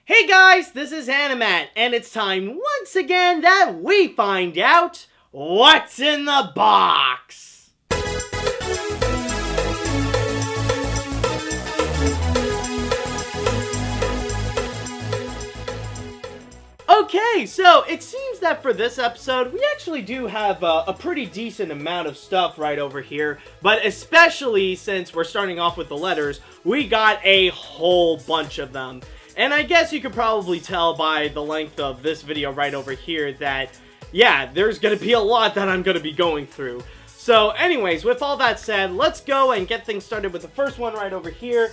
Hey guys, this is Animat, and it's time once again that we find out what's in the box! Okay, so it seems that for this episode, we actually do have a pretty decent amount of stuff right over here, but especially since we're starting off with the letters, we got a whole bunch of them. And I guess you could probably tell by the length of this video right over here that, yeah, there's going to be a lot that I'm going to be going through. So anyways, with all that said, let's go and get things started with the first one right over here.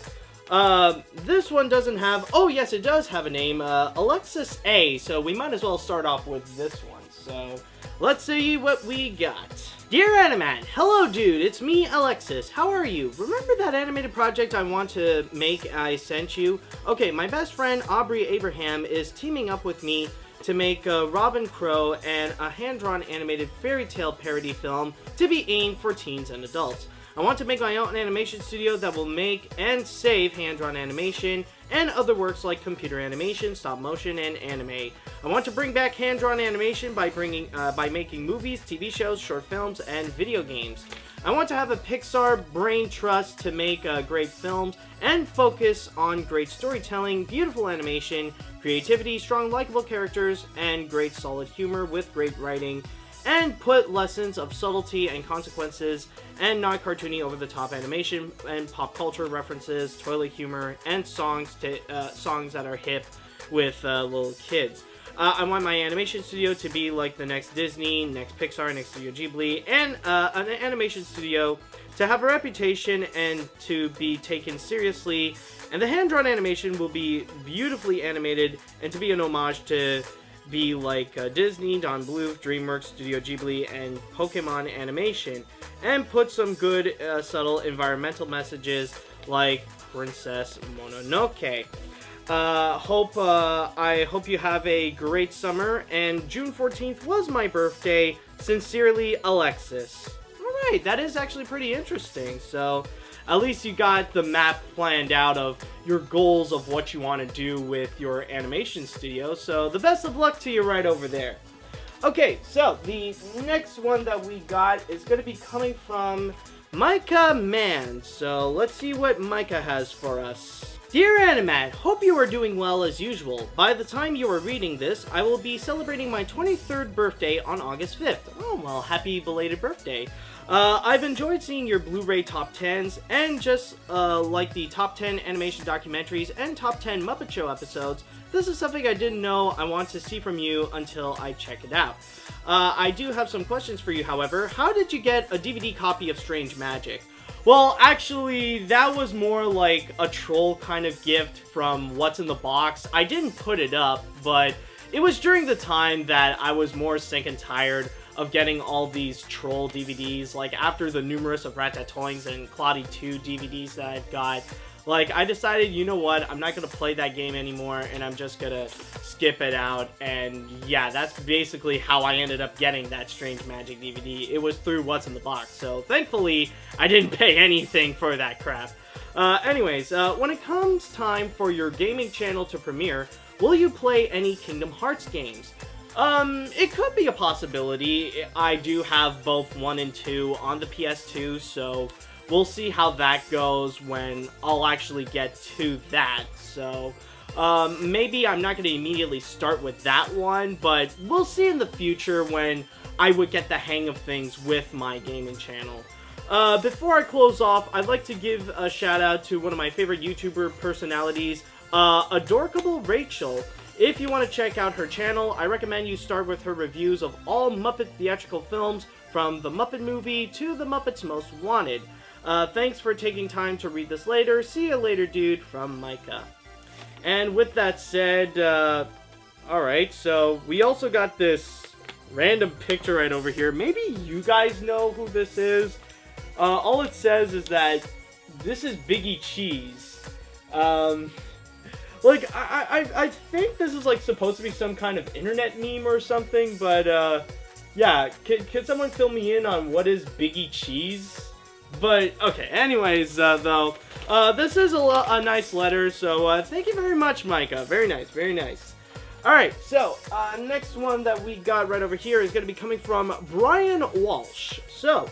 This one doesn't have, oh yes, it does have a name, Alexis A, so we might as well start off with this one. So let's see what we got. Dear Animat, hello dude, it's me, Alexis. How are you? Remember that animated project I want to make I sent you? Okay, my best friend Aubrey Abraham is teaming up with me to make Robin Crow and a hand-drawn animated fairy tale parody film to be aimed for teens and adults. I want to make my own animation studio that will make and save hand-drawn animation and other works like computer animation, stop motion, and anime. I want to bring back hand-drawn animation by making movies, TV shows, short films, and video games. I want to have a Pixar brain trust to make great films and focus on great storytelling, beautiful animation, creativity, strong likable characters, and great solid humor with great writing, and put lessons of subtlety and consequences and not cartoony over-the-top animation and pop culture references, toilet humor, and songs that are hip with little kids. I want my animation studio to be like the next Disney, next Pixar, next Studio Ghibli, and an animation studio to have a reputation and to be taken seriously. And the hand-drawn animation will be beautifully animated and to be an homage to be like Disney, Don Bluth, DreamWorks, Studio Ghibli, and Pokemon animation, and put some good subtle environmental messages like Princess Mononoke. I hope you have a great summer, and June 14th was my birthday. Sincerely, Alexis. Alright, that is actually pretty interesting, so at least you got the map planned out of your goals of what you want to do with your animation studio, so the best of luck to you right over there. Okay, so the next one that we got is going to be coming from Micah Man, so let's see what Micah has for us. Dear Animat, hope you are doing well as usual. By the time you are reading this, I will be celebrating my 23rd birthday on August 5th. Oh, well, happy belated birthday. I've enjoyed seeing your Blu-ray top 10s, and just like the top 10 animation documentaries and top 10 Muppet Show episodes, this is something I didn't know I want to see from you until I check it out. I do have some questions for you, however. How did you get a DVD copy of Strange Magic? Well, actually, that was more like a troll kind of gift from What's in the Box. I didn't put it up, but it was during the time that I was more sick and tired of getting all these troll DVDs, like after the numerous of Ratatouilles and Claudie 2 DVDs that I've got. Like, I decided, you know what, I'm not going to play that game anymore, and I'm just going to skip it out, and yeah, that's basically how I ended up getting that Strange Magic DVD. It was through What's in the Box, so thankfully, I didn't pay anything for that crap. Anyways, when it comes time for your gaming channel to premiere, will you play any Kingdom Hearts games? It could be a possibility. I do have both 1 and 2 on the PS2, so we'll see how that goes when I'll actually get to that. So, maybe I'm not going to immediately start with that one, but we'll see in the future when I would get the hang of things with my gaming channel. Before I close off, I'd like to give a shout out to one of my favorite YouTuber personalities, Adorkable Rachel. If you want to check out her channel, I recommend you start with her reviews of all Muppet theatrical films, from The Muppet Movie to The Muppets Most Wanted. Thanks for taking time to read this later. See you later, dude, from Micah. And with that said, alright, so we also got this random picture right over here. Maybe you guys know who this is. All it says is that this is Biggie Cheese. Like, I think this is, like, supposed to be some kind of internet meme or something, but, yeah, can someone fill me in on what is Biggie Cheese? But, okay, anyways, though, this is a nice letter, so thank you very much, Micah. Very nice, very nice. Alright, so, next one that we got right over here is going to be coming from Brian Walsh. So,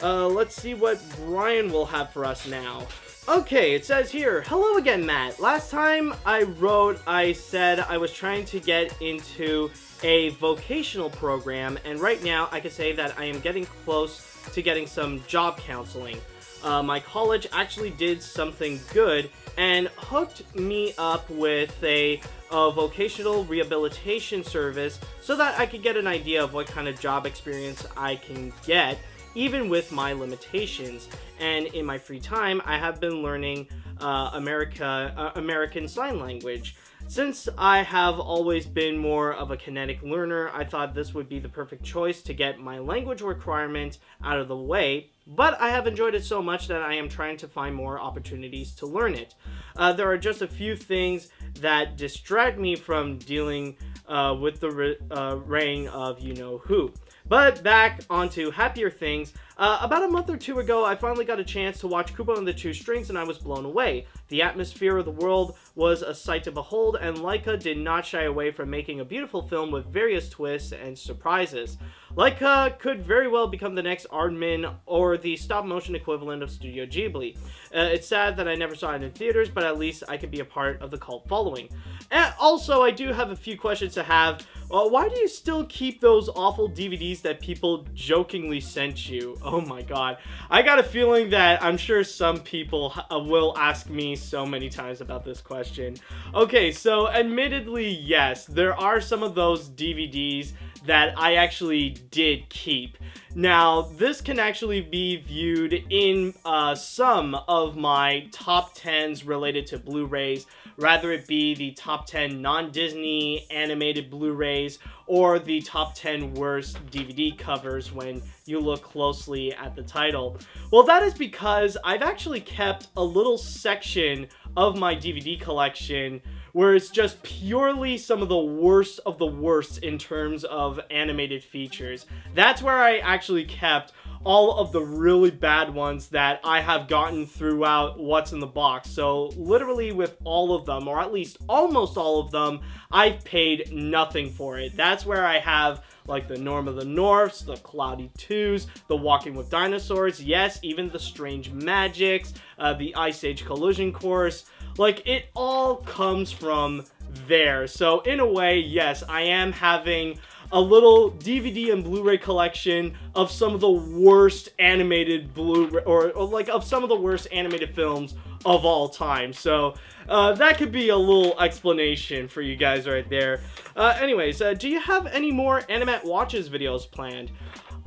let's see what Brian will have for us now. Okay, it says here, hello again, Matt. Last time I wrote, I said I was trying to get into a vocational program, and right now I can say that I am getting close to getting some job counseling. My college actually did something good and hooked me up with a vocational rehabilitation service so that I could get an idea of what kind of job experience I can get, even with my limitations. And in my free time, I have been learning American Sign Language. Since I have always been more of a kinetic learner, I thought this would be the perfect choice to get my language requirement out of the way, but I have enjoyed it so much that I am trying to find more opportunities to learn it. There are just a few things that distract me from dealing with the reign of you-know-who. But back onto happier things. About a month or two ago, I finally got a chance to watch Kubo and the Two Strings, and I was blown away. The atmosphere of the world was a sight to behold, and Leica did not shy away from making a beautiful film with various twists and surprises. Leica could very well become the next Aardman or the stop-motion equivalent of Studio Ghibli. It's sad that I never saw it in theaters, but at least I could be a part of the cult following. And also, I do have a few questions to have. Why do you still keep those awful DVDs that people jokingly sent you? Oh my god. I got a feeling that I'm sure some people will ask me so many times about this question. Okay, so admittedly, yes, there are some of those DVDs that I actually did keep. Now, this can actually be viewed in some of my top 10s related to Blu-rays, rather it be the top 10 non-Disney animated Blu-rays or the top 10 worst DVD covers when you look closely at the title. Well, that is because I've actually kept a little section of my DVD collection where it's just purely some of the worst in terms of animated features. That's where I actually kept all of the really bad ones that I have gotten throughout What's in the Box. So literally with all of them, or at least almost all of them, I've paid nothing for it. That's where I have like the Norm of the Norths, the Cloudy Twos, the Walking with Dinosaurs, yes, even the Strange Magics, the Ice Age Collision Course. Like, it all comes from there. So in a way, yes, I am having a little DVD and Blu-ray collection of some of the worst animated Blu-ray, or like of some of the worst animated films of all time. So that could be a little explanation for you guys right there. Anyways, do you have any more Animat Watches videos planned?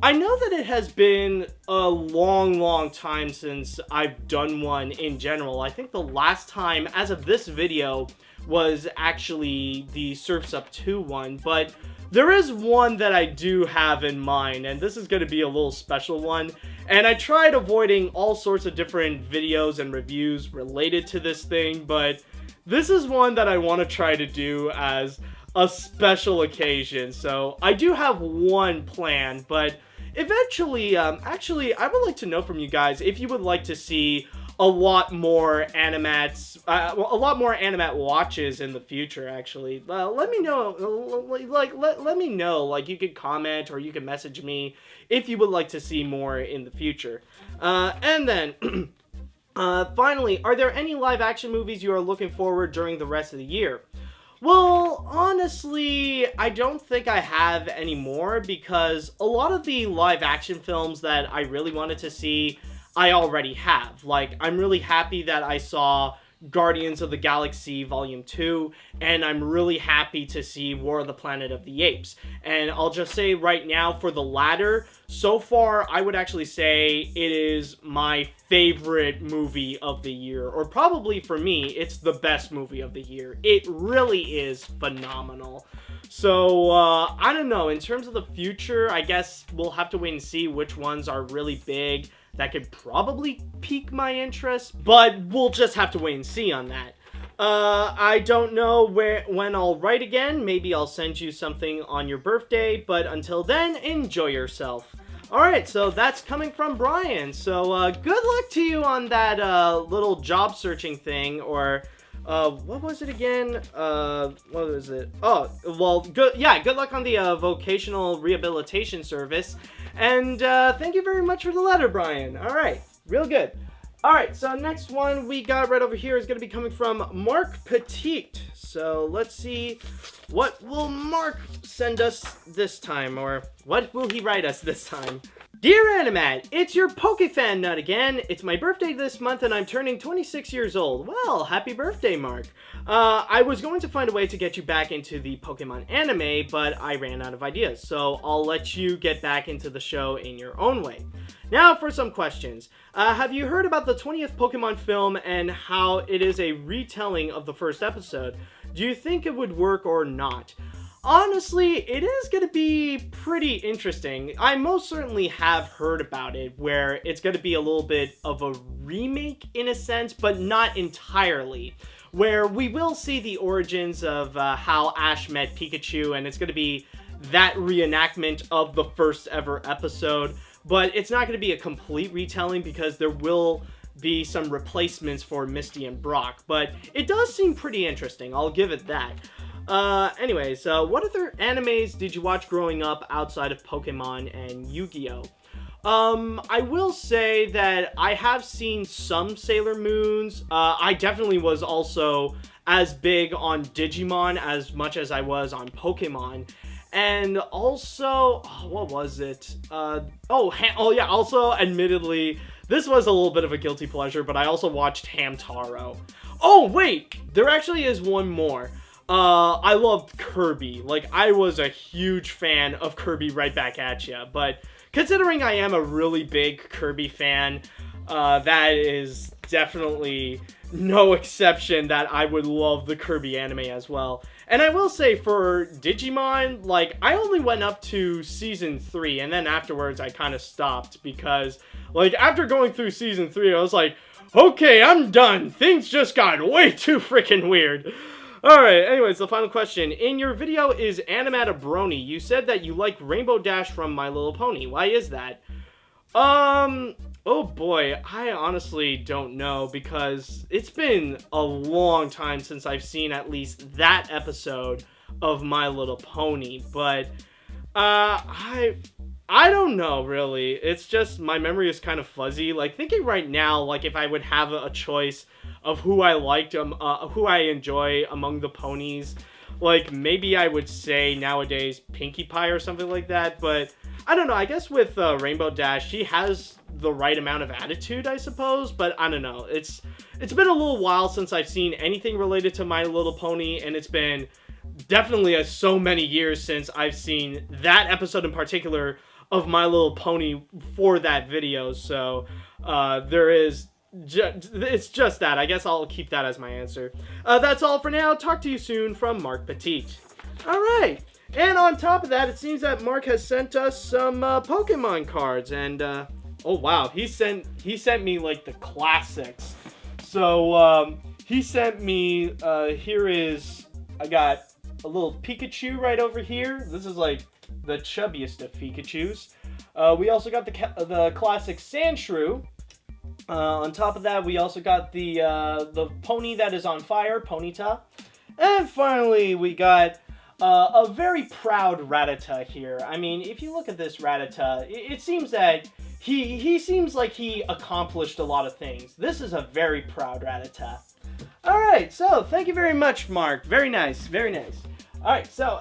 I know that it has been a long time since I've done one in general. I think the last time, as of this video, was actually the Surf's Up 2 one, but there is one that I do have in mind, and this is going to be a little special one. And I tried avoiding all sorts of different videos and reviews related to this thing, but this is one that I want to try to do as a special occasion. So I do have one planned, but eventually, actually, I would like to know from you guys if you would like to see a lot more Animat watches in the future. Actually, let me know. Let me know. Like, you could comment or you can message me if you would like to see more in the future. And then, finally, are there any live-action movies you are looking forward during the rest of the year? Well, honestly, I don't think I have any more because a lot of the live-action films that I really wanted to see, I already have. Like, I'm really happy that I saw Guardians of the Galaxy Volume 2, and I'm really happy to see War of the Planet of the Apes. And I'll just say right now, for the latter, so far, I would actually say it is my favorite movie of the year. Or probably for me, it's the best movie of the year. It really is phenomenal. So, I don't know. In terms of the future, I guess we'll have to wait and see which ones are really big that could probably pique my interest, but we'll just have to wait and see on that. I don't know when I'll write again. Maybe I'll send you something on your birthday, but until then, enjoy yourself. Alright, so that's coming from Brian. So, good luck to you on that, little job searching thing, or, what was it again? What was it? Oh, well, good luck on the, vocational rehabilitation service. And, thank you very much for the letter, Brian. Alright, real good. Alright, so next one we got right over here is going to be coming from Mark Petite. So let's see, what will Mark send us this time, or what will he write us this time? Dear Animat, it's your PokeFan nut again. It's my birthday this month and I'm turning 26 years old. Well, happy birthday, Mark. I was going to find a way to get you back into the Pokemon anime, but I ran out of ideas, so I'll let you get back into the show in your own way. Now for some questions. Have you heard about the 20th Pokemon film and how it is a retelling of the first episode? Do you think it would work or not? Honestly, it is going to be pretty interesting. I most certainly have heard about it, where it's going to be a little bit of a remake in a sense, but not entirely. Where we will see the origins of how Ash met Pikachu, and it's going to be that reenactment of the first ever episode. But it's not going to be a complete retelling because there will be some replacements for Misty and Brock. But it does seem pretty interesting, I'll give it that. Anyways, what other animes did you watch growing up outside of Pokemon and Yu-Gi-Oh? I will say that I have seen some Sailor Moons. I definitely was also as big on Digimon as much as I was on Pokemon. And also, what was it? Also, admittedly, this was a little bit of a guilty pleasure, but I also watched Hamtaro. Oh, wait! There actually is one more. I loved Kirby. Like, I was a huge fan of Kirby right back at ya, but considering I am a really big Kirby fan, that is definitely no exception that I would love the Kirby anime as well. And I will say for Digimon, like, I only went up to season 3, and then afterwards I kind of stopped because, like, after going through season 3, I was like, okay, I'm done. Things just got way too freaking weird. Alright, anyways, the final question. In your video Is Animat a Brony, you said that you like Rainbow Dash from My Little Pony. Why is that? Oh boy, I honestly don't know because it's been a long time since I've seen at least that episode of My Little Pony, but I don't know really. It's just my memory is kind of fuzzy. Like thinking right now, like if I would have a choice of who I liked, who I enjoy among the ponies, like maybe I would say nowadays Pinkie Pie or something like that, but I don't know. I guess with Rainbow Dash, she has the right amount of attitude, I suppose, but I don't know. It's been a little while since I've seen anything related to My Little Pony, and it's been definitely so many years since I've seen that episode in particular of My Little Pony for that video, so it's just that. I guess I'll keep that as my answer. That's all for now. Talk to you soon from Mark Petite. Alright, and on top of that, it seems that Mark has sent us some Pokemon cards, and oh wow, he sent me like the classics. So he sent me I got a little Pikachu right over here. This is like the chubbiest of Pikachus. We also got the classic Sandshrew. On top of that, we also got the pony that is on fire, Ponyta. And finally, we got a very proud Rattata here. I mean, if you look at this Rattata, it seems that he seems like he accomplished a lot of things. This is a very proud Rattata. Alright, so thank you very much, Mark. Very nice, very nice. Alright, so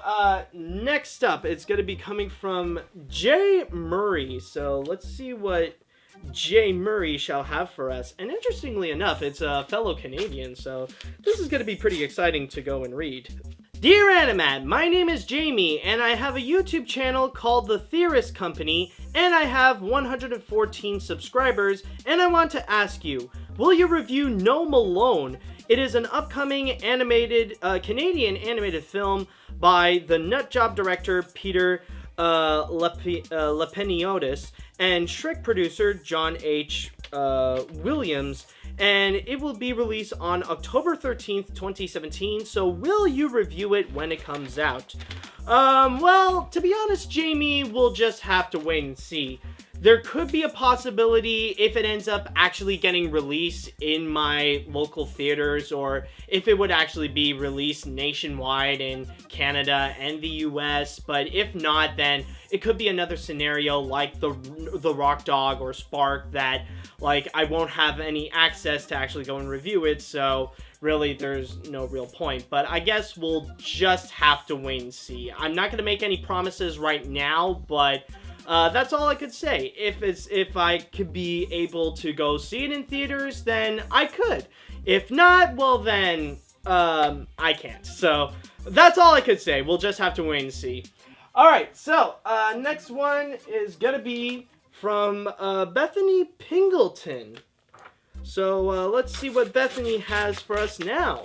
next up, it's going to be coming from Jay Murray. So let's see what Jay Murray shall have for us. And interestingly enough, it's a fellow Canadian, so this is going to be pretty exciting to go and read. Dear Animat, my name is Jamie, and I have a YouTube channel called The Theorist Company, and I have 114 subscribers, and I want to ask you, will you review No Malone? It is an upcoming Canadian animated film by the nutjob director Peter Lepeniotis and Shrek producer John H. Williams, and it will be released on October 13th, 2017, so will you review it when it comes out? Well, to be honest, Jamie, we'll just have to wait and see. there could be a possibility if it ends up actually getting released in my local theaters, or if it would actually be released nationwide in Canada and the US. But if not, then it could be another scenario like the Rock Dog or Spark, that like I won't have any access to actually go and review it, so really there's no real point. But I guess we'll just have to wait and see. I'm not going to make any promises right now, but that's all I could say. If I could be able to go see it in theaters, then I could. If not, well then I can't. So that's all I could say. We'll just have to wait and see. Alright, so next one is gonna be from Bethany Pingleton. So let's see what Bethany has for us now.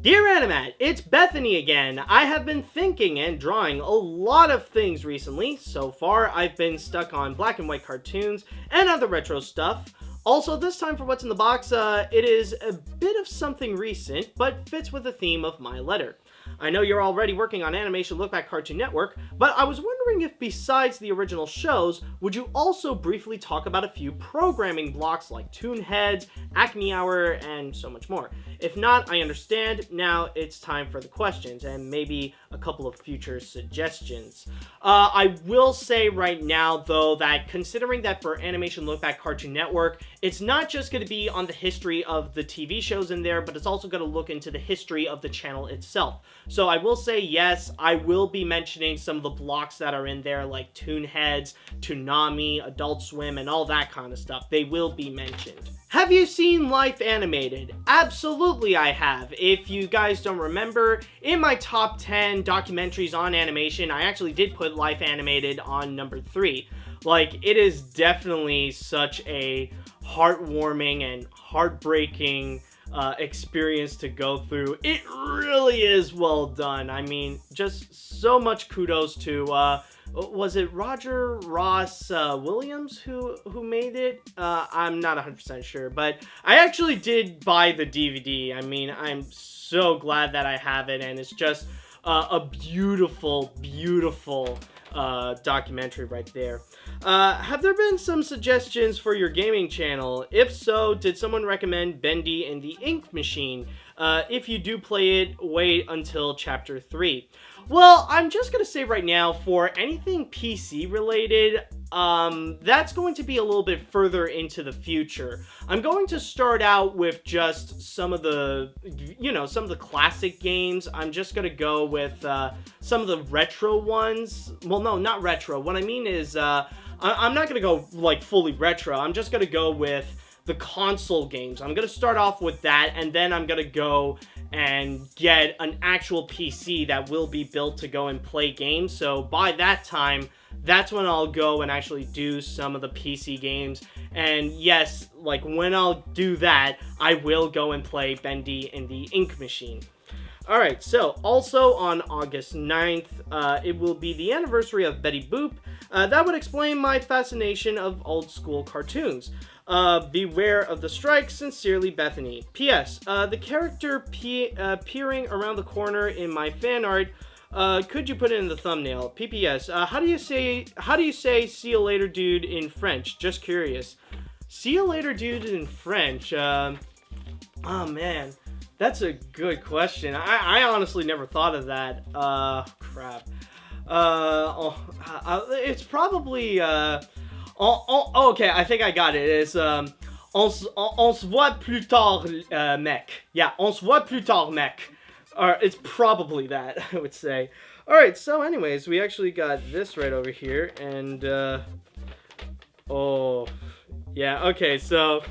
Dear Animat, it's Bethany again. I have been thinking and drawing a lot of things recently. So far, I've been stuck on black and white cartoons and other retro stuff. Also, this time for What's in the Box, it is a bit of something recent, but fits with the theme of my letter. I know you're already working on Animation Look Back Cartoon Network, but I was wondering if besides the original shows, would you also briefly talk about a few programming blocks like Toon Heads, Acme Hour, and so much more. If not, I understand. Now it's time for the questions and maybe a couple of future suggestions. I will say right now, though, that considering that for Animation Look Back Cartoon Network, it's not just going to be on the history of the TV shows in there, but it's also going to look into the history of the channel itself. So I will say, yes, I will be mentioning some of the blocks that are in there, like Toon Heads, Toonami, Adult Swim, and all that kind of stuff. They will be mentioned. Have you seen Life Animated? Absolutely I have. If you guys don't remember, in my top 10 documentaries on animation, I actually did put Life Animated on number 3. Like, it is definitely such a heartwarming and heartbreaking experience to go through. It really is well done. I mean, just so much kudos to was it Roger Ross Williams who made it? I'm not 100% sure, but I actually did buy the DVD. I mean, I'm so glad that I have it, and it's just a beautiful documentary right there. Have there been some suggestions for your gaming channel? If so, did someone recommend Bendy and the Ink Machine? If you do play it, wait until chapter 3. Well, I'm just gonna say right now, for anything PC related, that's going to be a little bit further into the future. I'm going to start out with just some of the, some of the classic games. I'm just gonna go with some of the retro ones. Well, no, not retro. What I mean is, I'm not gonna go like fully retro. I'm just gonna go with the console games. I'm gonna start off with that, and then I'm gonna go and get an actual PC that will be built to go and play games. So by that time, that's when I'll go and actually do some of the PC games. And yes, like when I'll do that, I will go and play Bendy and the Ink Machine. Alright, so also on August 9th, it will be the anniversary of Betty Boop. That would explain my fascination of old school cartoons. Beware of the strike. Sincerely, Bethany. P.S. The character peering around the corner in my fan art, could you put it in the thumbnail? P.P.S. How do you say see you later, dude, in French? Just curious. See you later, dude, in French. Oh man, that's a good question. I honestly never thought of that. Crap. It's probably okay, I think I got it. It's on se voit plus tard, mec. Yeah, on se voit plus tard, mec. It's probably that, I would say. Alright, so anyways, we actually got this right over here, and oh yeah, okay, so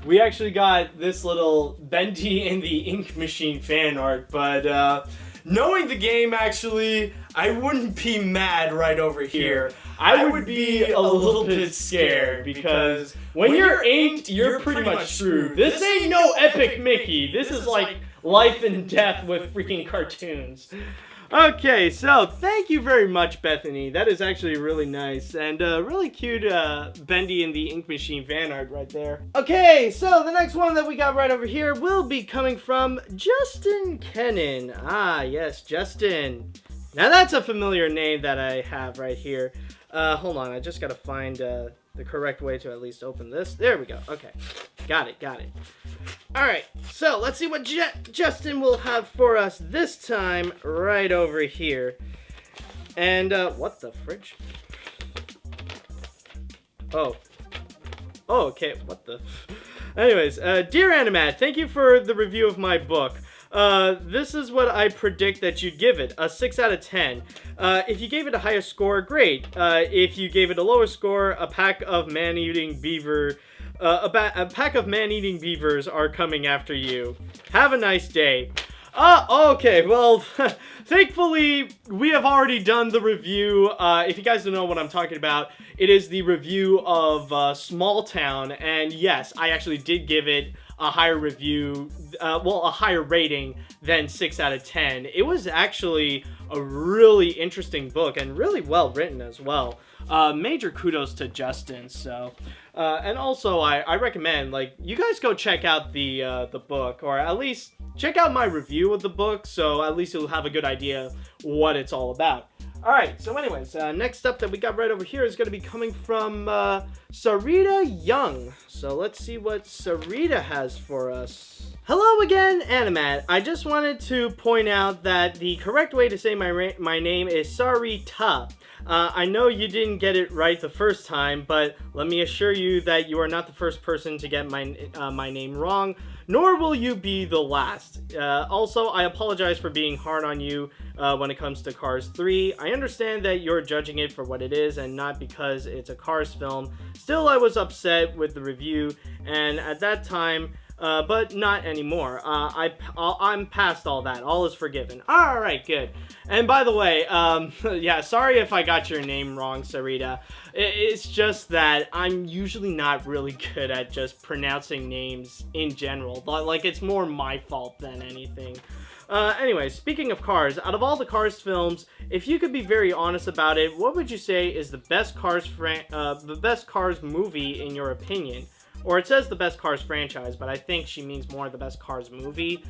we actually got this little Bendy and the Ink Machine fan art, but knowing the game, actually, I wouldn't be mad right over here. I would be a little bit scared, because when you're inked, you're pretty much screwed. This ain't no Epic Mickey. This is like life and death with freaking cartoons. Okay, so thank you very much, Bethany. That is actually really nice, and really cute Bendy and the Ink Machine fan art right there. Okay, so the next one that we got right over here will be coming from Justin Kennan. Ah, yes, Justin. Now that's a familiar name that I have right here. Hold on, I just gotta find the correct way to at least open this. There we go. Okay, got it. All right, so let's see what Justin will have for us this time right over here. And what the fridge? Oh, okay. What the? Anyways, dear Animat, thank you for the review of my book. This is what I predict that you'd give it, a 6 out of 10. If you gave it a higher score, great. If you gave it a lower score, a pack of man-eating beavers are coming after you. Have a nice day. Okay, well, thankfully, we have already done the review. If you guys don't know what I'm talking about, it is the review of Small Town, and yes, I actually did give it a higher review, a higher rating than 6 out of 10. It was actually a really interesting book and really well written as well. Major kudos to Justin. So, and also I recommend, like, you guys go check out the book, or at least check out my review of the book, so at least you'll have a good idea what it's all about. Alright, so anyways, next up that we got right over here is going to be coming from Sarita Young. So let's see what Sarita has for us. Hello again, Animat. I just wanted to point out that the correct way to say my name is Sarita. I know you didn't get it right the first time, but let me assure you that you are not the first person to get my name wrong, nor will you be the last. Also, I apologize for being hard on you when it comes to Cars 3. I understand that you're judging it for what it is and not because it's a Cars film. Still, I was upset with the review, and at that time, but not anymore. I'm past all that. All is forgiven. Alright, good. And by the way, yeah, sorry if I got your name wrong, Sarita. It's just that I'm usually not really good at just pronouncing names in general. Like, it's more my fault than anything. Anyway, speaking of Cars, out of all the Cars films, if you could be very honest about it, what would you say is the best Cars movie in your opinion? Or it says the best Cars franchise, but I think she means more the best Cars movie.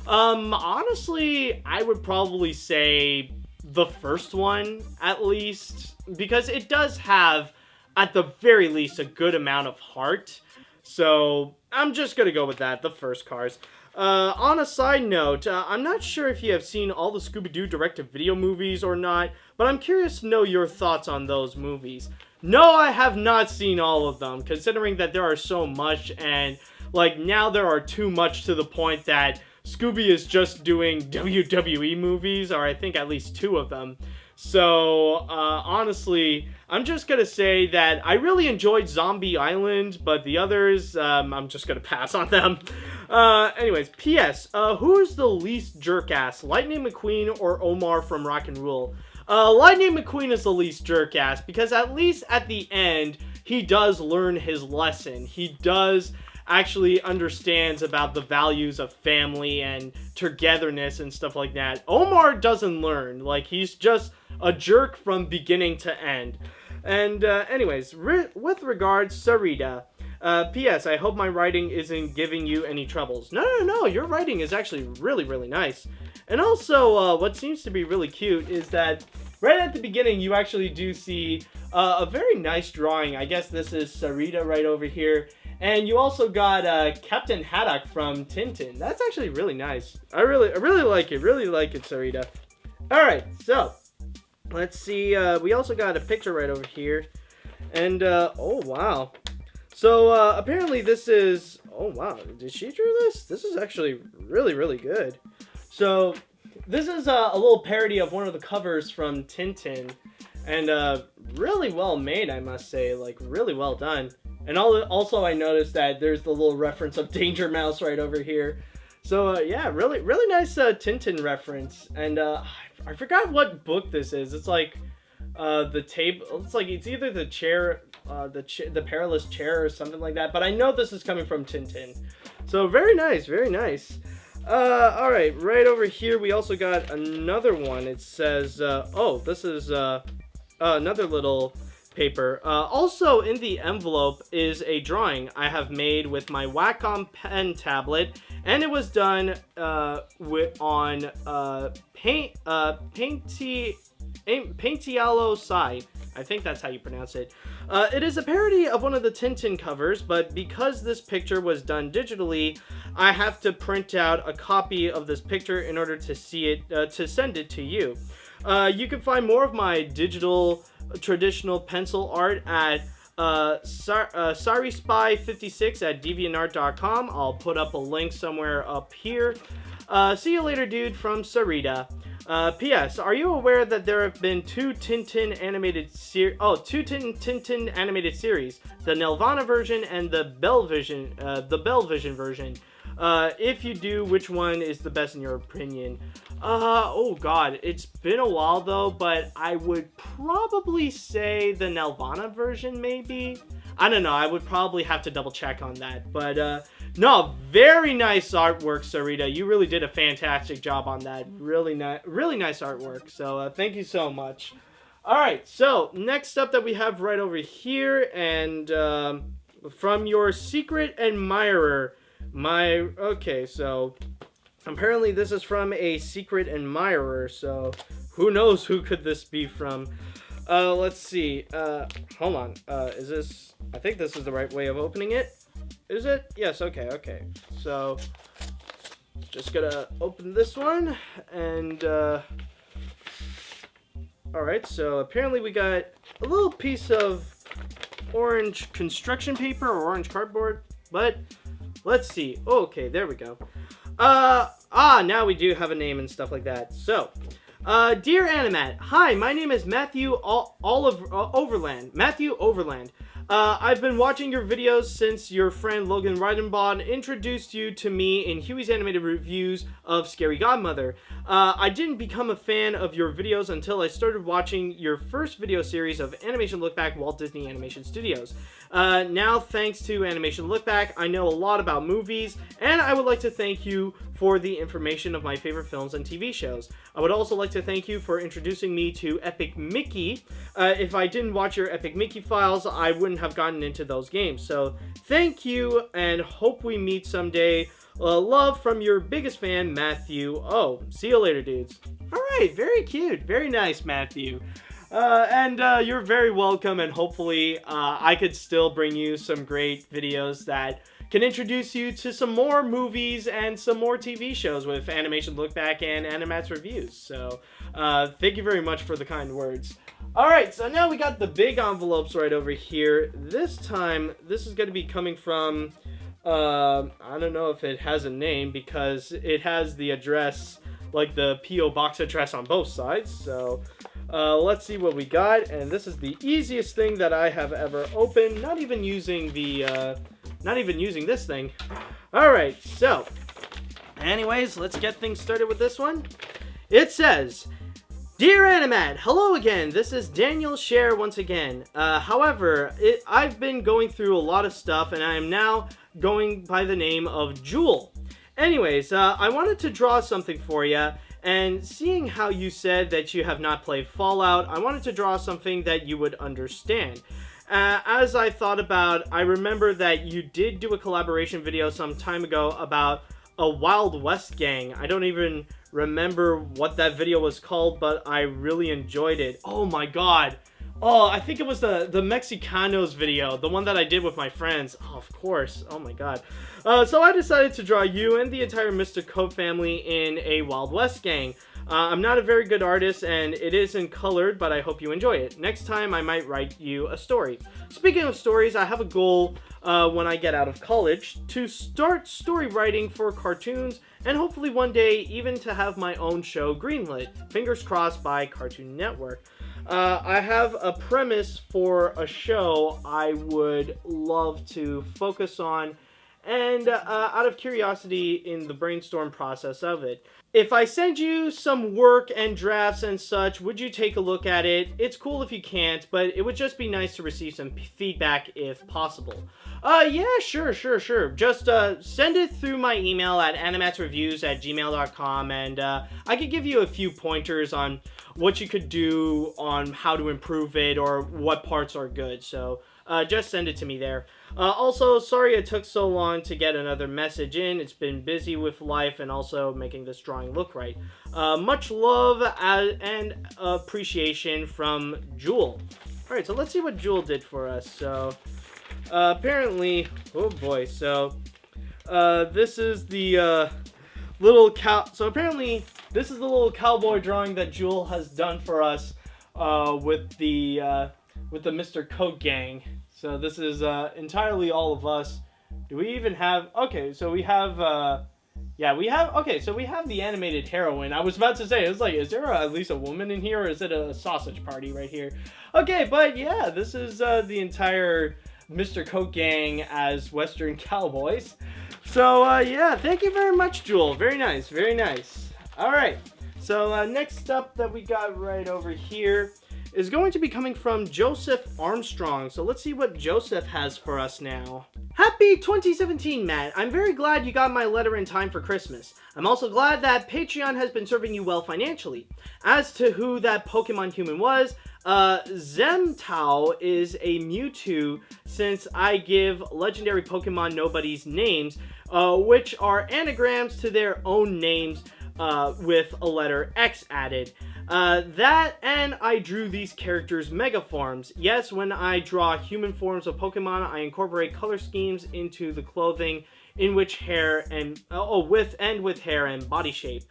Honestly, I would probably say the first one, at least, because it does have, at the very least, a good amount of heart. So, I'm just gonna go with that, the first Cars. On a side note, I'm not sure if you have seen all the Scooby-Doo direct-to-video movies or not, but I'm curious to know your thoughts on those movies. No, I have not seen all of them, considering that there are so much, and, like, now there are too much to the point that Scooby is just doing WWE movies, or I think at least 2 of them. So, honestly, I'm just gonna say that I really enjoyed Zombie Island, but the others, I'm just gonna pass on them. Anyways, P.S. Who's the least jerk-ass, Lightning McQueen or Omar from Rock and Roll? Lightning McQueen is the least jerk-ass, because at least at the end, he does learn his lesson. He does actually understands about the values of family and togetherness and stuff like that. Omar doesn't learn. Like, he's just a jerk from beginning to end. And anyways, with regards, Sarita, P.S. I hope my writing isn't giving you any troubles. No, your writing is actually really, really nice. And also, what seems to be really cute is that right at the beginning, you actually do see a very nice drawing. I guess this is Sarita right over here. And you also got Captain Haddock from Tintin. That's actually really nice. I really like it. Really like it, Sarita. Alright, so let's see. We also got a picture right over here. And, oh, wow. So, apparently this is... Oh, wow. Did she draw this? This is actually really, really good. So, this is a little parody of one of the covers from Tintin. And, really well made, I must say. Like, really well done. And also, I noticed that there's the little reference of Danger Mouse right over here. So, yeah, really nice Tintin reference. And I forgot what book this is. It's like the table. It's like it's either the chair, the perilous chair, or something like that. But I know this is coming from Tintin. So, very nice, very nice. All right, right over here we also got another one. It says, oh, this is another little paper. Also in the envelope is a drawing I have made with my Wacom pen tablet, and it was done on Paintialo side. I think that's how you pronounce it. It is a parody of one of the Tintin covers, but because this picture was done digitally, I have to print out a copy of this picture in order to see it, to send it to you. You can find more of my digital traditional pencil art at SariSpy56 at DeviantArt.com. I'll put up a link somewhere up here. See you later, dude, from Sarita. P.S. Are you aware that there have been two Tintin animated series? Oh, two Tintin animated series, the Nelvana version and the Bellvision version. If you do, which one is the best in your opinion? Oh god, it's been a while though, but I would probably say the Nelvana version, maybe. I don't know. I would probably have to double check on that, but no, very nice artwork, Sarita. You really did a fantastic job on that. Really nice artwork. So thank you so much. All right, so next up that we have right over here, and from your secret admirer, okay, so apparently this is from a secret admirer. So who knows who could this be from? Let's see. Hold on. Is this? I think this is the right way of opening it. Is it? Yes, okay. So, just gonna open this one, and, alright, so apparently we got a little piece of orange construction paper, or orange cardboard, but, let's see. Okay, there we go. Now we do have a name and stuff like that. So, dear Animat, hi, my name is Matthew Overland. Matthew Overland. I've been watching your videos since your friend Logan Reidenbaugh introduced you to me in Huey's Animated Reviews of Scary Godmother. I didn't become a fan of your videos until I started watching your first video series of Animation Look Back Walt Disney Animation Studios. Now, thanks to Animation Look Back, I know a lot about movies, and I would like to thank you for the information of my favorite films and TV shows. I would also like to thank you for introducing me to Epic Mickey. If I didn't watch your Epic Mickey files, I wouldn't have gotten into those games. So thank you, and hope we meet someday. Love from your biggest fan, Matthew. Oh, see you later, dudes. All right, very cute. Very nice, Matthew. And you're very welcome, and hopefully I could still bring you some great videos that can introduce you to some more movies and some more TV shows with Animation Look Back and Animat's Reviews. So thank you very much for the kind words. Alright, so now we got the big envelopes right over here. This time, this is going to be coming from, I don't know if it has a name, because it has the address, like the P.O. Box address on both sides. So let's see what we got. And this is the easiest thing that I have ever opened. Not even using this thing. Alright, so anyways, let's get things started with this one. It says, Dear Animat, hello again. This is Daniel Scher once again. However, I've been going through a lot of stuff, and I am now going by the name of Jule. Anyways, I wanted to draw something for you, and seeing how you said that you have not played Fallout, I wanted to draw something that you would understand. As I thought about, I remember that you did do a collaboration video some time ago about a Wild West gang. I don't even remember what that video was called, but I really enjoyed it. Oh my god. Oh, I think it was the Mexicanos video, the one that I did with my friends. Oh, of course. Oh my god. So I decided to draw you and the entire Mr. Cope family in a Wild West gang. I'm not a very good artist, and it isn't colored, but I hope you enjoy it. Next time, I might write you a story. Speaking of stories, I have a goal when I get out of college to start story writing for cartoons, and hopefully one day even to have my own show greenlit. Fingers crossed by Cartoon Network. I have a premise for a show I would love to focus on, and out of curiosity in the brainstorm process of it. If I send you some work and drafts and such, would you take a look at it? It's cool if you can't, but it would just be nice to receive some feedback if possible. Yeah, sure. Just send it through my email at animatsreviews@gmail.com, and I could give you a few pointers on what you could do on how to improve it or what parts are good. So just send it to me there. Also, sorry it took so long to get another message in. It's been busy with life and also making this drawing look right. Much love and appreciation from Jule. Alright, so let's see what Jule did for us. So, apparently, oh boy, so, this is the, so apparently, this is the little cowboy drawing that Jule has done for us, with the Mr. Coke gang. So this is entirely all of us. Do we even have... Okay, so we have... Okay, so we have the animated heroine. I was about to say, it was like, is there at least a woman in here, or is it a sausage party right here? Okay, but yeah, this is the entire Mr. Coke gang as Western cowboys. So, yeah, thank you very much, Jule. Very nice, very nice. Alright, so next up that we got right over here is going to be coming from Joseph Armstrong. So let's see what Joseph has for us now. Happy 2017, Matt. I'm very glad you got my letter in time for Christmas. I'm also glad that Patreon has been serving you well financially. As to who that Pokemon human was, Zemtao is a Mewtwo, since I give legendary Pokemon nobodies names, which are anagrams to their own names, with a letter X added. That, and I drew these characters' mega forms. Yes, when I draw human forms of Pokemon, I incorporate color schemes into the clothing in which hair and, with hair and body shape.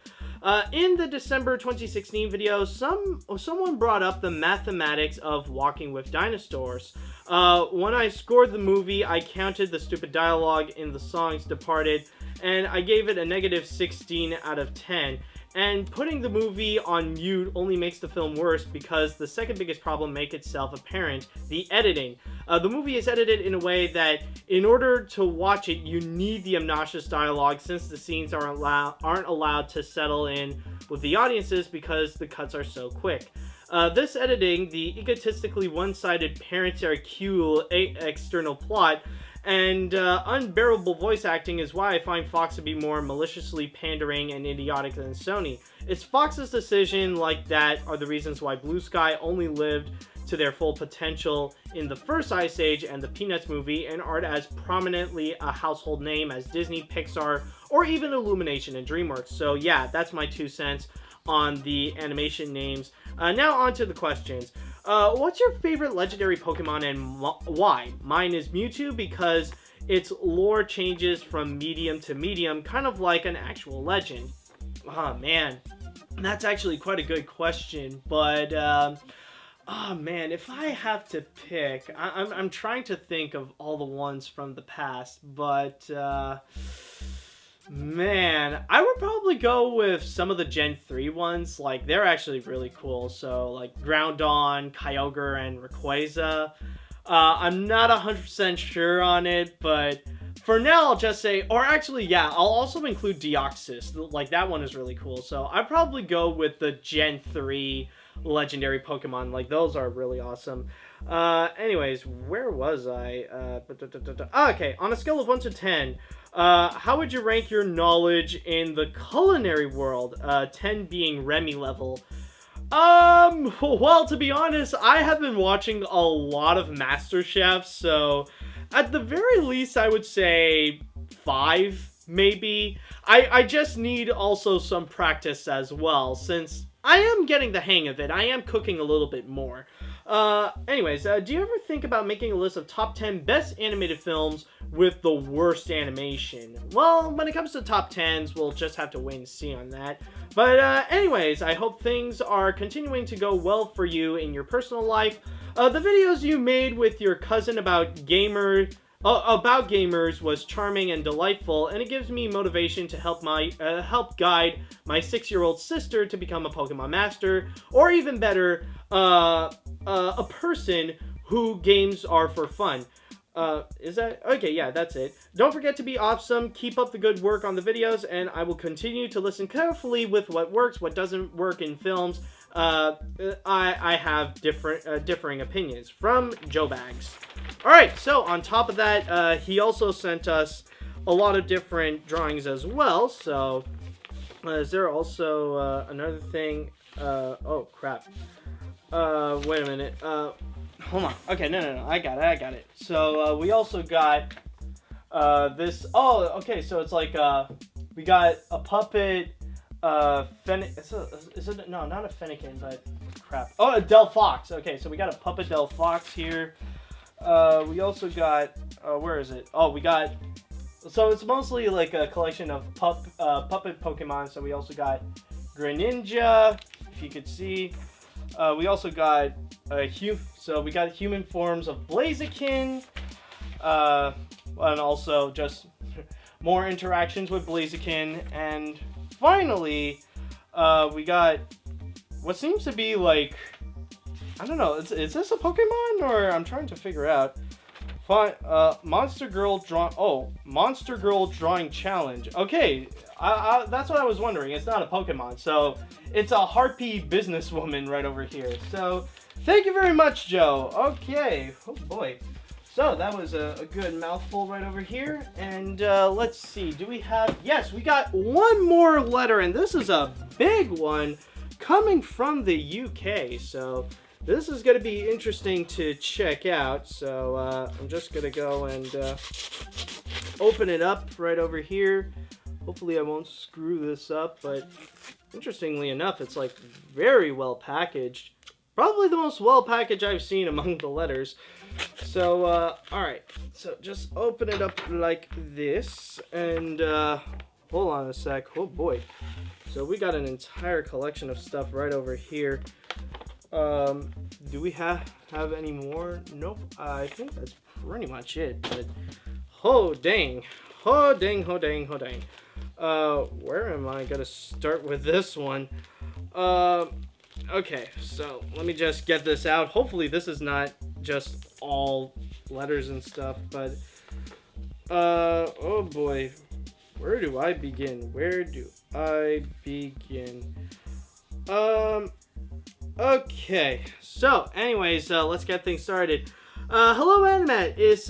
In the December 2016 video, someone brought up the mathematics of walking with dinosaurs. When I scored the movie, I counted the stupid dialogue in the songs Departed, and I gave it a negative 16 out of 10. And putting the movie on mute only makes the film worse, because the second biggest problem makes itself apparent: the editing. The movie is edited in a way that, in order to watch it, you need the obnoxious dialogue, since the scenes aren't allowed to settle in with the audiences because the cuts are so quick. This editing, the egotistically one-sided parent-are-cute external plot, and unbearable voice acting is why I find Fox to be more maliciously pandering and idiotic than Sony. It's Fox's decision like that are the reasons why Blue Sky only lived to their full potential in the first Ice Age and the Peanuts movie, and aren't as prominently a household name as Disney, Pixar, or even Illumination and DreamWorks. So yeah, that's my 2 cents on the animation names. Now on to the questions. What's your favorite legendary Pokemon and why? Mine is Mewtwo, because its lore changes from medium to medium, kind of like an actual legend. Oh man, that's actually quite a good question, but oh man, if I have to pick, I'm trying to think of all the ones from the past, but man, I would probably go with some of the Gen 3 ones. Like, they're actually really cool. So, like, Groudon, Kyogre, and Rayquaza. I'm not 100% sure on it, but for now, I'll just say... Or actually, yeah, I'll also include Deoxys. Like, that one is really cool. So, I'd probably go with the Gen 3 legendary Pokemon. Like, those are really awesome. Anyways, where was I? Okay, on a scale of 1 to 10... how would you rank your knowledge in the culinary world? 10 being Remy level. Well, to be honest, I have been watching a lot of MasterChef, so at the very least, I would say 5, maybe. I just need also some practice as well, since I am getting the hang of it. I am cooking a little bit more. Anyways, do you ever think about making a list of top 10 best animated films with the worst animation? Well, when it comes to top 10s, we'll just have to wait and see on that. But anyways, I hope things are continuing to go well for you in your personal life. The videos you made with your cousin about gamers was charming and delightful, and it gives me motivation to help guide my 6-year-old sister to become a Pokemon master, or even better, a person who games are for fun. Is that okay? Yeah, that's it. Don't forget to be awesome. Keep up the good work on the videos, and I will continue to listen carefully with what works, what doesn't work in films. I have differing opinions from Joe Bags. All right, so on top of that, he also sent us a lot of different drawings as well. So, is there also another thing? Oh crap. Wait a minute. Hold on. Okay, no. I got it. So, we also got, this. Oh, okay, so it's like, we got a puppet, no, not a Fennekin, but crap. Oh, a Del Fox. Okay, so we got a puppet Del Fox here. We also got, where is it? Oh, we got, so it's mostly like a collection of puppet Pokemon. So we also got Greninja, if you could see. We also got so we got human forms of Blaziken, and also just more interactions with Blaziken, and finally, we got what seems to be like, I don't know, is this a Pokemon, or I'm trying to figure out. Monster Girl Drawing Challenge. Okay, that's what I was wondering. It's not a Pokemon, so it's a harpy businesswoman right over here. So, thank you very much, Joe. Okay, oh boy. So, that was a good mouthful right over here. And let's see, do we have... Yes, we got one more letter, and this is a big one coming from the UK. So, this is going to be interesting to check out. So, I'm just going to go and open it up right over here. Hopefully I won't screw this up, but interestingly enough, it's like very well packaged. Probably the most well packaged I've seen among the letters. So, alright. So, just open it up like this, and, hold on a sec. Oh boy. So, we got an entire collection of stuff right over here. Do we have any more? Nope. I think that's pretty much it, but, oh dang. Oh dang. Where am I gonna start with this one? Okay, so let me just get this out. Hopefully this is not just all letters and stuff, but oh boy, where do I begin? Okay, so anyways, let's get things started. Hello Animat, it's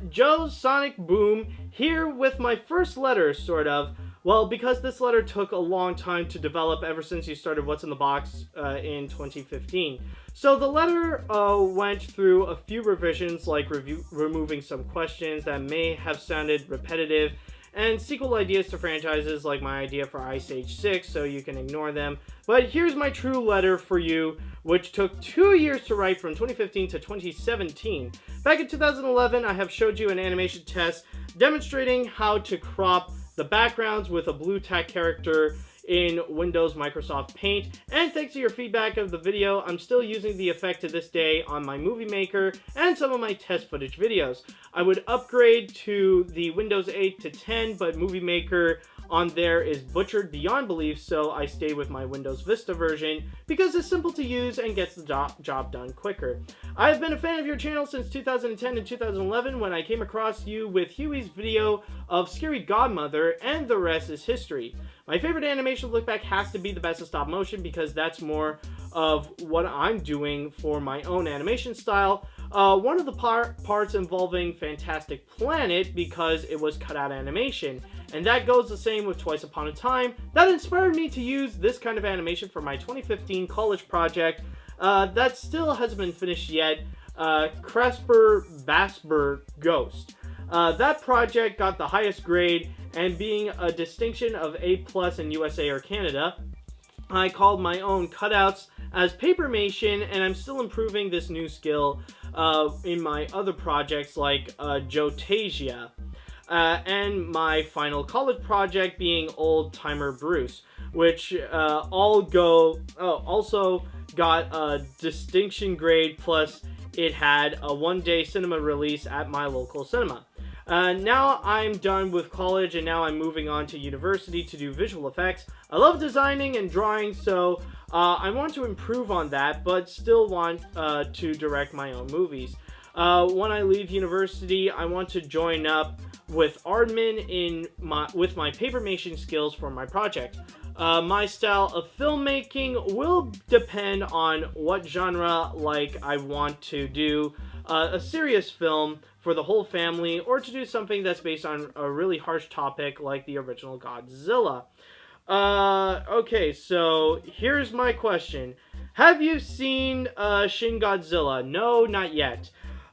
Joe Sonic Boom here with my first letter, sort of. Well, because this letter took a long time to develop ever since you started What's in the Box in 2015. So the letter went through a few revisions, like removing some questions that may have sounded repetitive, and sequel ideas to franchises like my idea for Ice Age 6, so you can ignore them. But here's my true letter for you, which took 2 years to write from 2015 to 2017. Back in 2011, I have showed you an animation test demonstrating how to crop the backgrounds with a blue tack character in Windows Microsoft Paint, and thanks to your feedback of the video, I'm still using the effect to this day on my Movie Maker and some of my test footage videos. I would upgrade to the Windows 8 to 10, but Movie Maker on there is butchered beyond belief, so I stay with my Windows Vista version because it's simple to use and gets the job done quicker. I've been a fan of your channel since 2010 and 2011 when I came across you with Huey's video of Scary Godmother, and the rest is history. My favorite animation look back has to be the best of stop motion because that's more of what I'm doing for my own animation style. One of the parts involving Fantastic Planet because it was cutout animation, and that goes the same with Twice Upon a Time. That inspired me to use this kind of animation for my 2015 college project that still hasn't been finished yet, Cresper Basper Ghost. That project got the highest grade, and being a distinction of A+ in USA or Canada, I called my own cutouts as Papermation, and I'm still improving this new skill in my other projects like Jotasia, and my final college project being Old Timer Bruce, which also got a distinction grade, plus it had a one-day cinema release at my local cinema. Now I'm done with college, and now I'm moving on to university to do visual effects. I love designing and drawing, so I want to improve on that, but still want to direct my own movies. When I leave university, I want to join up with Aardman with my paper making skills for my project. My style of filmmaking will depend on what genre I want to do. A serious film for the whole family, or to do something that's based on a really harsh topic like the original Godzilla. Okay, so here's my question. Have you seen Shin Godzilla? No, not yet.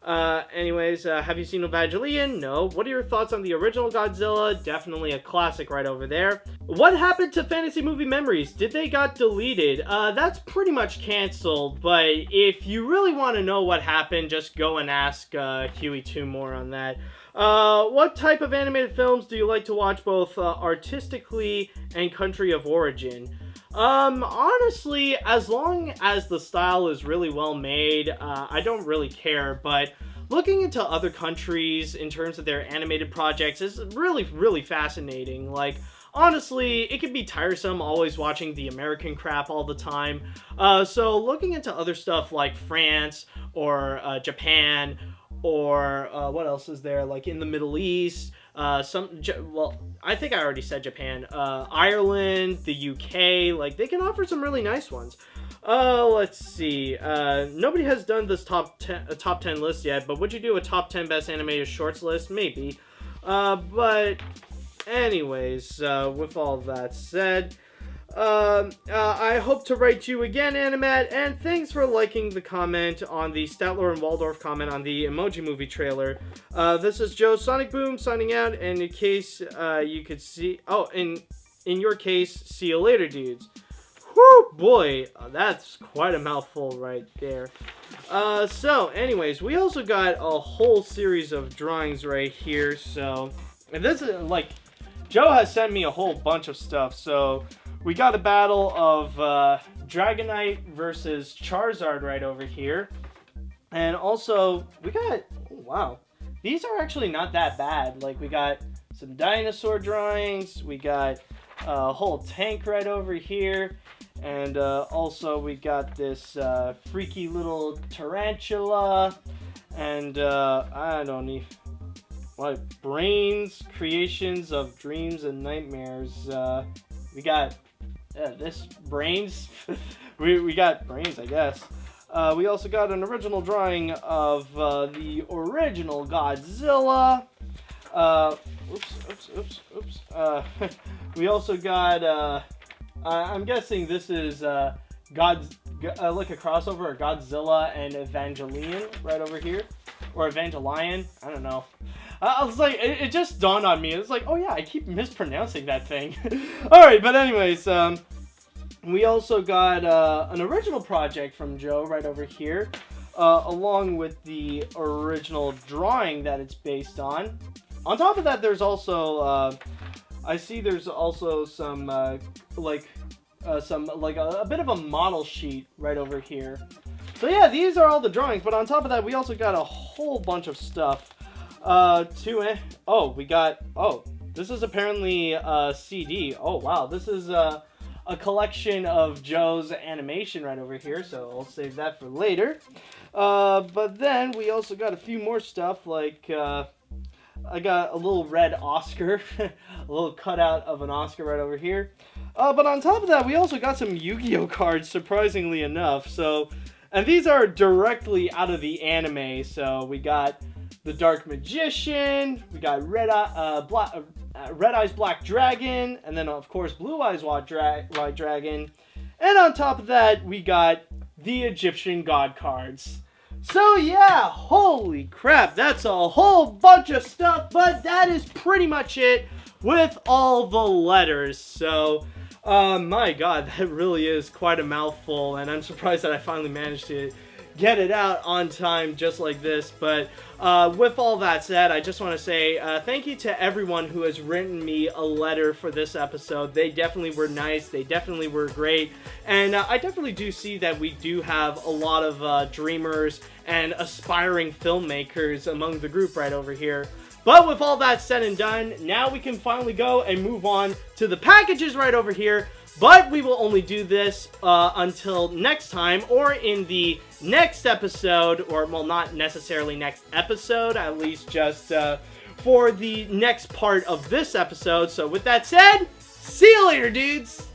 Anyways, have you seen Evangelion? No. What are your thoughts on the original Godzilla? Definitely a classic right over there. What happened to Fantasy Movie Memories? Did they got deleted? That's pretty much canceled, but if you really want to know what happened, just go and ask Huey2 more on that. What type of animated films do you like to watch, both artistically and country of origin? Honestly, as long as the style is really well made, I don't really care, but looking into other countries in terms of their animated projects is really, really fascinating. Honestly, it can be tiresome always watching the American crap all the time. So looking into other stuff like France or Japan, or what else is there, in the Middle East, I think I already said Japan, Ireland, the UK, they can offer some really nice ones. Let's see, nobody has done this top 10 list yet, but would you do a top 10 best animated shorts list? Maybe. But anyways, with all that said, I hope to write you again, Animat, and thanks for liking the comment on the Statler and Waldorf comment on the Emoji Movie trailer. This is Joe Sonic Boom signing out, and in case you could see, in your case, see you later, dudes. Whew, boy, that's quite a mouthful right there. So anyways, we also got a whole series of drawings right here, so, and this is, Joe has sent me a whole bunch of stuff, so we got a battle of Dragonite versus Charizard right over here. And also, we got, oh, wow, these are actually not that bad. We got some dinosaur drawings, we got a whole tank right over here, and also we got this freaky little tarantula, and I don't need, brains, creations of dreams and nightmares. We got this brains. we got brains, I guess. We also got an original drawing of the original Godzilla. Oops. We also got, I'm guessing this is like a crossover of Godzilla and Evangelion right over here. Or Evangelion, I don't know. I was like, it just dawned on me. It's like, oh yeah, I keep mispronouncing that thing. Alright, but anyways, we also got an original project from Joe right over here, along with the original drawing that it's based on. On top of that, there's also, I see there's also some, a bit of a model sheet right over here. So yeah, these are all the drawings, but on top of that, we also got a whole bunch of stuff. This is apparently a CD. Oh wow, this is a collection of Joe's animation right over here, so I'll save that for later. But then we also got a few more stuff, I got a little red Oscar, a little cutout of an Oscar right over here. But on top of that, we also got some Yu-Gi-Oh cards, surprisingly enough. And these are directly out of the anime. So we got the Dark Magician, we got Red Eyes Black Dragon, and then of course Blue Eyes White Dragon. And on top of that, we got the Egyptian God cards. So yeah, holy crap, that's a whole bunch of stuff, but that is pretty much it with all the letters. So, my god, that really is quite a mouthful, and I'm surprised that I finally managed to get it out on time just like this. But with all that said, I just want to say thank you to everyone who has written me a letter for this episode. They definitely were nice, they definitely were great, and I definitely do see that we do have a lot of dreamers and aspiring filmmakers among the group right over here. But with all that said and done, now we can finally go and move on to the packages right over here. But we will only do this until next time, or in the next episode, or, well, not necessarily next episode, at least just for the next part of this episode. So with that said, see you later, dudes!